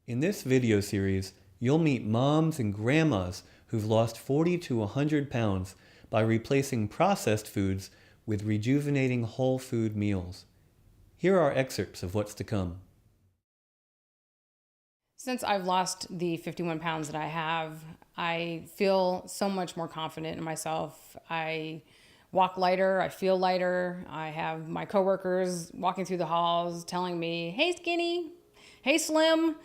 In this video series, you'll meet moms and grandmas who've lost 40 to 100 pounds by replacing processed foods with rejuvenating whole food meals. Here are excerpts of what's to come. Since I've lost the 51 pounds that I have, I feel so much more confident in myself. I walk lighter, I feel lighter. I have my coworkers walking through the halls telling me, "Hey skinny, hey slim."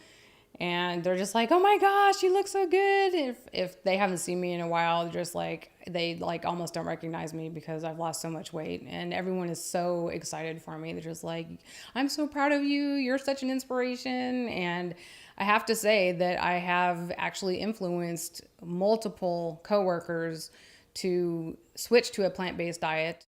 And they're just like, "Oh my gosh, you look so good." If they haven't seen me in a while, they're just like, they like almost don't recognize me because I've lost so much weight. And everyone is so excited for me. They're just like, "I'm so proud of you. You're such an inspiration." And I have to say that I have actually influenced multiple coworkers to switch to a plant-based diet.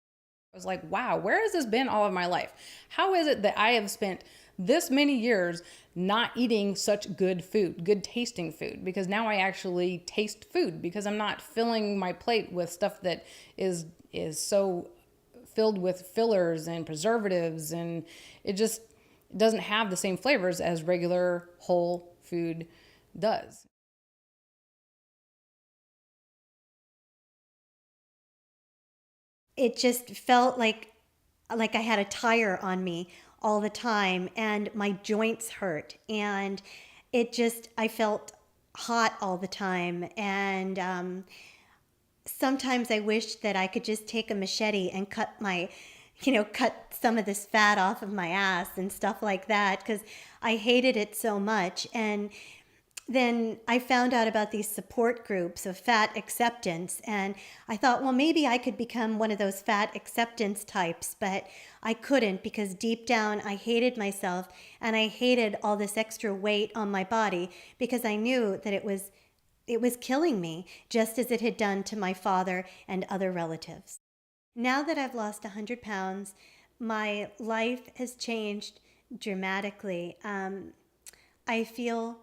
I was like, wow, where has this been all of my life? How is it that I have spent this many years not eating such good food, good tasting food? Because now I actually taste food because I'm not filling my plate with stuff that is so filled with fillers and preservatives, and it just doesn't have the same flavors as regular whole food does. It just felt like I had a tire on me all the time and my joints hurt and I felt hot all the time and sometimes I wished that I could just take a machete and cut some of this fat off of my ass and stuff like that because I hated it so much. And then I found out about these support groups of fat acceptance, and I thought, well, maybe I could become one of those fat acceptance types, but I couldn't because deep down I hated myself and I hated all this extra weight on my body because I knew that it was killing me just as it had done to my father and other relatives. Now that I've lost 100 pounds, my life has changed dramatically. I feel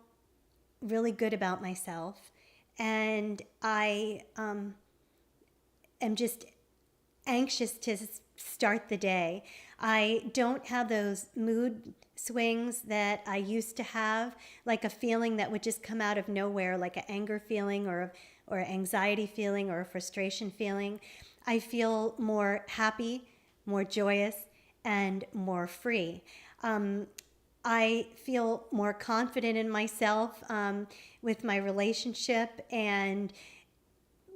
really good about myself, and I am just anxious to start the day. I don't have those mood swings that I used to have, like a feeling that would just come out of nowhere, like an anger feeling or anxiety feeling or a frustration feeling. I feel more happy, more joyous, and more free. I feel more confident in myself with my relationship. And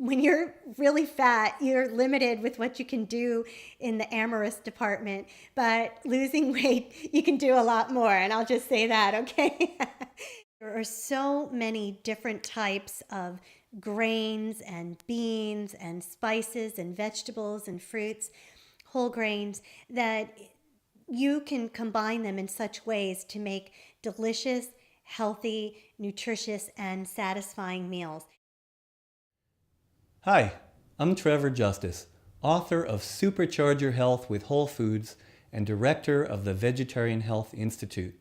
when you're really fat, you're limited with what you can do in the amorous department. But losing weight, you can do a lot more. And I'll just say that, okay? There are so many different types of grains and beans and spices and vegetables and fruits, whole grains, that you can combine them in such ways to make delicious, healthy, nutritious, and satisfying meals. Hi, I'm Trevor Justice, author of Supercharge Your Health with Whole Foods and director of the Vegetarian Health Institute.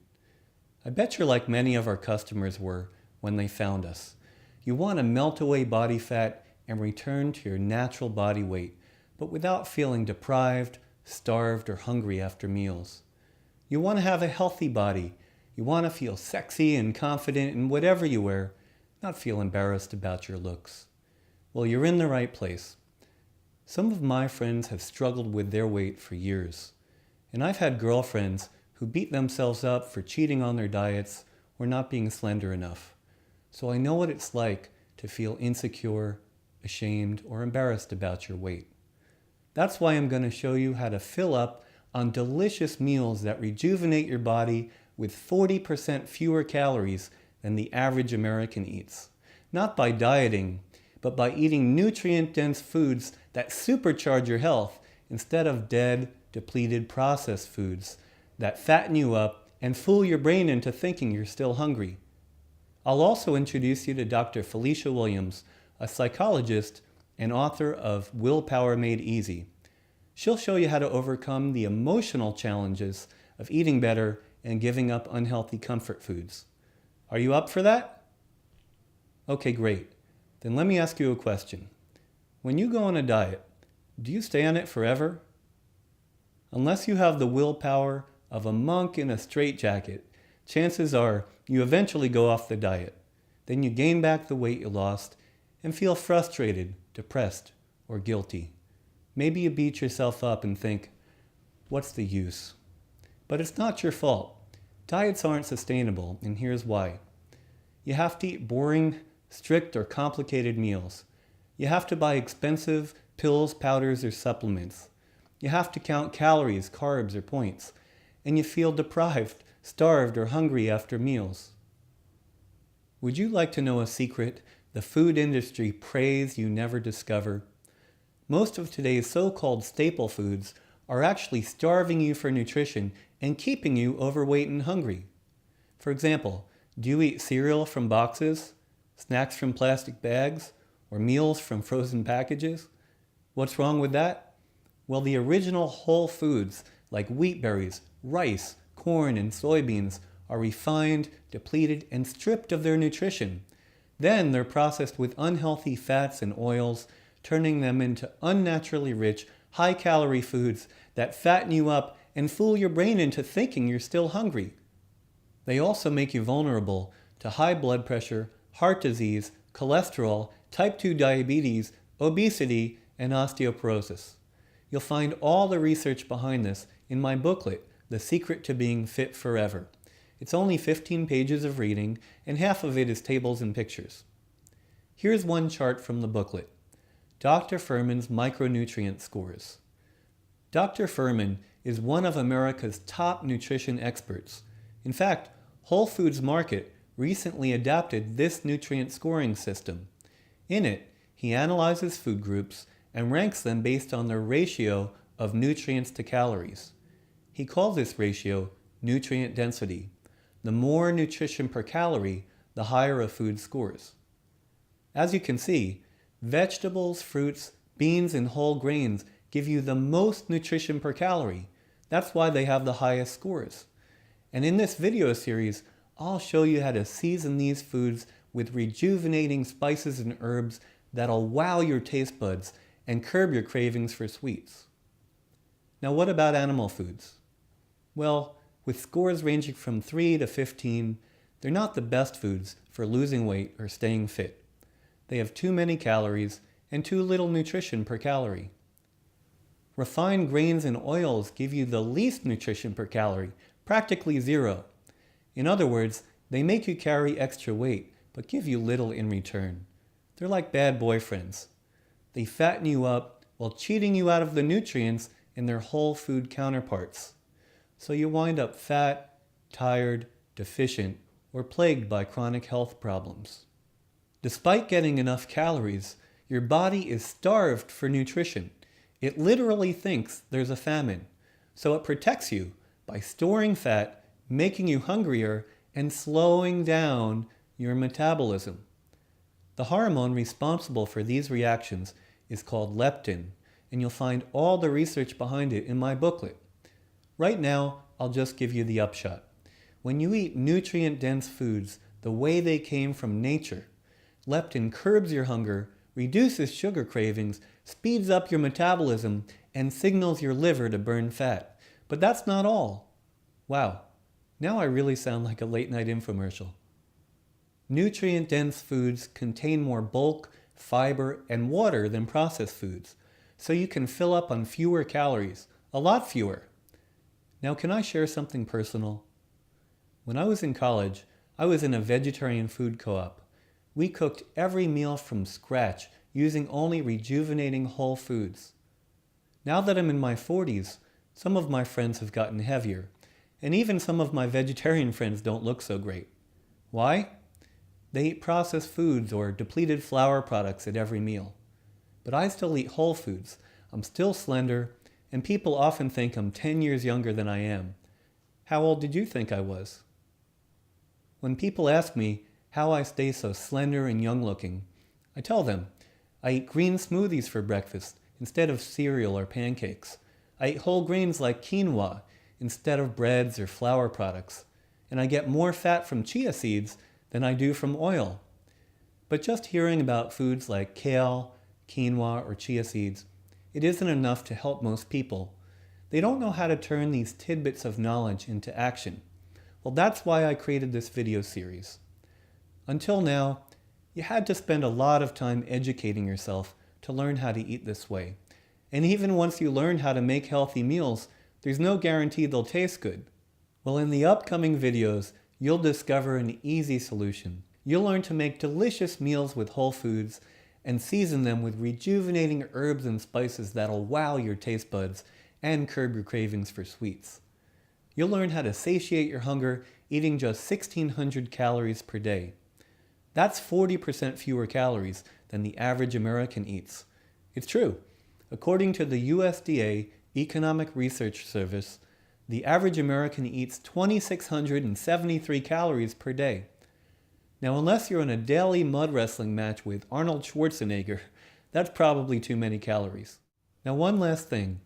I bet you're like many of our customers were when they found us. You want to melt away body fat and return to your natural body weight, but without feeling deprived, starved, or hungry after meals. You want to have a healthy body. You want to feel sexy and confident in whatever you wear, not feel embarrassed about your looks. Well, you're in the right place. Some of my friends have struggled with their weight for years, and I've had girlfriends who beat themselves up for cheating on their diets or not being slender enough. So I know what it's like to feel insecure, ashamed, or embarrassed about your weight. That's why I'm going to show you how to fill up on delicious meals that rejuvenate your body with 40% fewer calories than the average American eats. Not by dieting, but by eating nutrient-dense foods that supercharge your health instead of dead, depleted processed foods that fatten you up and fool your brain into thinking you're still hungry. I'll also introduce you to Dr. Felicia Williams, a psychologist and author of Willpower Made Easy. She'll show you how to overcome the emotional challenges of eating better and giving up unhealthy comfort foods. Are you up for that? Okay, great. Then let me ask you a question. When you go on a diet, do you stay on it forever? Unless you have the willpower of a monk in a straitjacket chances are you eventually go off the diet. Then you gain back the weight you lost and feel frustrated, depressed, or guilty. Maybe you beat yourself up and think, what's the use? But it's not your fault. Diets aren't sustainable, and here's why. You have to eat boring, strict, or complicated meals. You have to buy expensive pills, powders, or supplements. You have to count calories, carbs, or points. And you feel deprived, starved, or hungry after meals. Would you like to know a secret the food industry prays you never discover? Most of today's so-called staple foods are actually starving you for nutrition and keeping you overweight and hungry. For example, do you eat cereal from boxes, snacks from plastic bags, or meals from frozen packages? What's wrong with that? Well, the original whole foods like wheat berries, rice, corn, and soybeans are refined, depleted, and stripped of their nutrition. Then they're processed with unhealthy fats and oils, turning them into unnaturally rich, high-calorie foods that fatten you up and fool your brain into thinking you're still hungry. They also make you vulnerable to high blood pressure, heart disease, cholesterol, type 2 diabetes, obesity, and osteoporosis. You'll find all the research behind this in my booklet, The Secret to Being Fit Forever. It's only 15 pages of reading, and half of it is tables and pictures. Here's one chart from the booklet. Dr. Furman's micronutrient scores. Dr. Furman is one of America's top nutrition experts. In fact, Whole Foods Market recently adapted this nutrient scoring system. In it, he analyzes food groups and ranks them based on their ratio of nutrients to calories. He calls this ratio nutrient density. The more nutrition per calorie, the higher a food scores. As you can see, vegetables, fruits, beans, and whole grains give you the most nutrition per calorie. That's why they have the highest scores. And in this video series, I'll show you how to season these foods with rejuvenating spices and herbs that'll wow your taste buds and curb your cravings for sweets. Now, what about animal foods? Well, with scores ranging from 3 to 15, they're not the best foods for losing weight or staying fit. They have too many calories and too little nutrition per calorie. Refined grains and oils give you the least nutrition per calorie, practically zero. In other words, they make you carry extra weight, but give you little in return. They're like bad boyfriends. They fatten you up while cheating you out of the nutrients in their whole food counterparts. So you wind up fat, tired, deficient, or plagued by chronic health problems. Despite getting enough calories, your body is starved for nutrition. It literally thinks there's a famine, so it protects you by storing fat, making you hungrier, and slowing down your metabolism. The hormone responsible for these reactions is called leptin, and you'll find all the research behind it in my booklet. Right now, I'll just give you the upshot. When you eat nutrient-dense foods the way they came from nature, leptin curbs your hunger, reduces sugar cravings, speeds up your metabolism, and signals your liver to burn fat. But that's not all. Wow, now I really sound like a late-night infomercial. Nutrient-dense foods contain more bulk, fiber, and water than processed foods, so you can fill up on fewer calories, a lot fewer. Now, can I share something personal? When I was in college, I was in a vegetarian food co-op. We cooked every meal from scratch using only rejuvenating whole foods. Now that I'm in my 40s, some of my friends have gotten heavier, and even some of my vegetarian friends don't look so great. Why? They eat processed foods or depleted flour products at every meal. But I still eat whole foods. I'm still slender, and people often think I'm 10 years younger than I am. How old did you think I was? When people ask me how I stay so slender and young looking, I tell them I eat green smoothies for breakfast instead of cereal or pancakes. I eat whole grains like quinoa instead of breads or flour products. And I get more fat from chia seeds than I do from oil. But just hearing about foods like kale, quinoa, or chia seeds, it isn't enough to help most people. They don't know how to turn these tidbits of knowledge into action. Well, that's why I created this video series. Until now, you had to spend a lot of time educating yourself to learn how to eat this way. And even once you learn how to make healthy meals, there's no guarantee they'll taste good. Well, in the upcoming videos, you'll discover an easy solution. You'll learn to make delicious meals with whole foods and season them with rejuvenating herbs and spices that'll wow your taste buds and curb your cravings for sweets. You'll learn how to satiate your hunger eating just 1,600 calories per day. That's 40% fewer calories than the average American eats. It's true. According to the USDA Economic Research Service, the average American eats 2,673 calories per day. Now, unless you're in a daily mud wrestling match with Arnold Schwarzenegger, that's probably too many calories. Now, one last thing.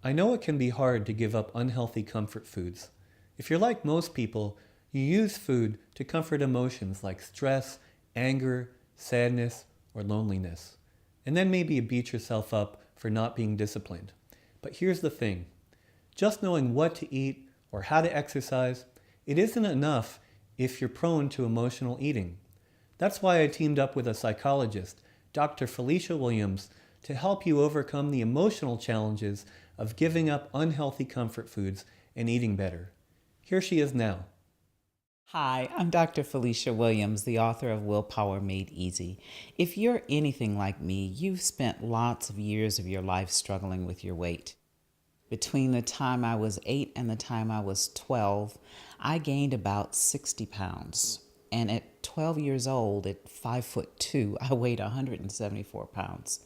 I know it can be hard to give up unhealthy comfort foods. If you're like most people, you use food to comfort emotions like stress, anger, sadness, or loneliness. And then maybe you beat yourself up for not being disciplined. But here's the thing. Just knowing what to eat or how to exercise, it isn't enough if you're prone to emotional eating. That's why I teamed up with a psychologist, Dr. Felicia Williams, to help you overcome the emotional challenges of giving up unhealthy comfort foods and eating better. Here she is now. Hi, I'm Dr. Felicia Williams, the author of Willpower Made Easy. If you're anything like me, you've spent lots of years of your life struggling with your weight. Between the time I was 8 and the time I was 12, I gained about 60 pounds. And at 12 years old, at 5'2", I weighed 174 pounds.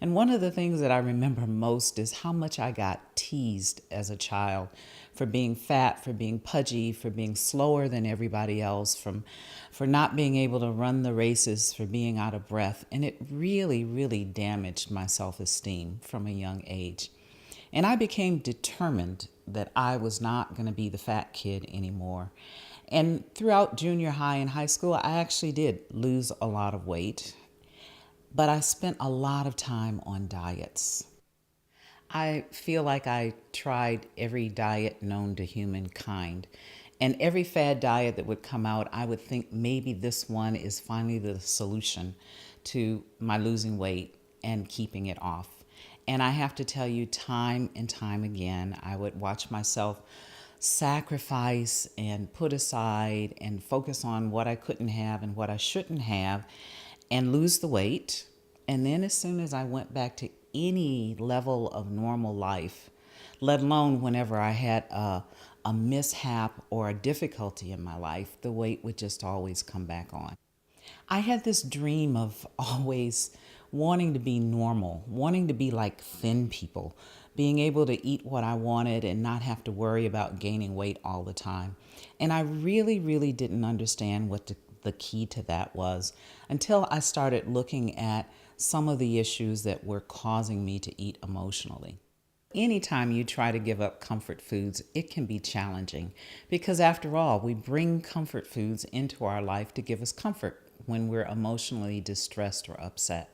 And one of the things that I remember most is how much I got teased as a child for being fat, for being pudgy, for being slower than everybody else, for not being able to run the races, for being out of breath. And it really, really damaged my self-esteem from a young age. And I became determined that I was not going to be the fat kid anymore. And throughout junior high and high school, I actually did lose a lot of weight. But I spent a lot of time on diets. I feel like I tried every diet known to humankind. And every fad diet that would come out, I would think maybe this one is finally the solution to my losing weight and keeping it off. And I have to tell you, time and time again, I would watch myself sacrifice and put aside and focus on what I couldn't have and what I shouldn't have and lose the weight. And then as soon as I went back to any level of normal life, let alone whenever I had a mishap or a difficulty in my life, the weight would just always come back on. I had this dream of always wanting to be normal, wanting to be like thin people, being able to eat what I wanted and not have to worry about gaining weight all the time. And I really, really didn't understand what the key to that was until I started looking at some of the issues that were causing me to eat emotionally. Anytime you try to give up comfort foods, it can be challenging because after all, we bring comfort foods into our life to give us comfort when we're emotionally distressed or upset.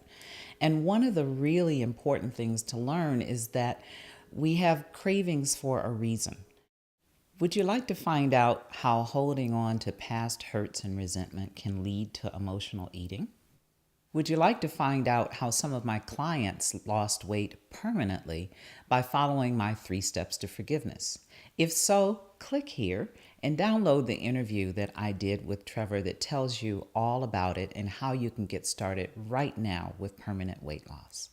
And one of the really important things to learn is that we have cravings for a reason. Would you like to find out how holding on to past hurts and resentment can lead to emotional eating? Would you like to find out how some of my clients lost weight permanently by following my 3 steps to forgiveness? If so, click here and download the interview that I did with Trevor that tells you all about it and how you can get started right now with permanent weight loss.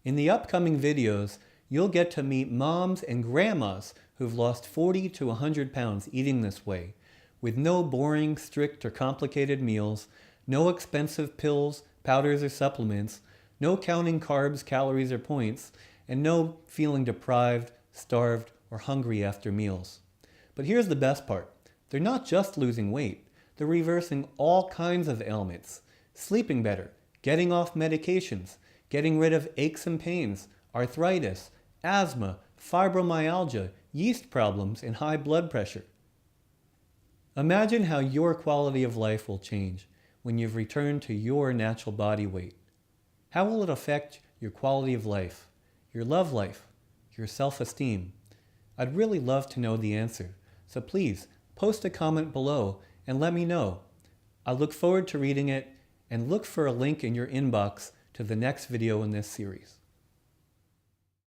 In the upcoming videos, you'll get to meet moms and grandmas who've lost 40 to 100 pounds eating this way, with no boring, strict, or complicated meals, no expensive pills, powders, or supplements, no counting carbs, calories, or points, and no feeling deprived, starved, or hungry after meals. But here's the best part. They're not just losing weight. They're reversing all kinds of ailments, sleeping better, getting off medications, getting rid of aches and pains, arthritis, asthma, fibromyalgia, yeast problems, and high blood pressure. Imagine how your quality of life will change when you've returned to your natural body weight. How will it affect your quality of life, your love life, your self-esteem? I'd really love to know the answer. So please post a comment below and let me know. I look forward to reading it, and look for a link in your inbox to the next video in this series.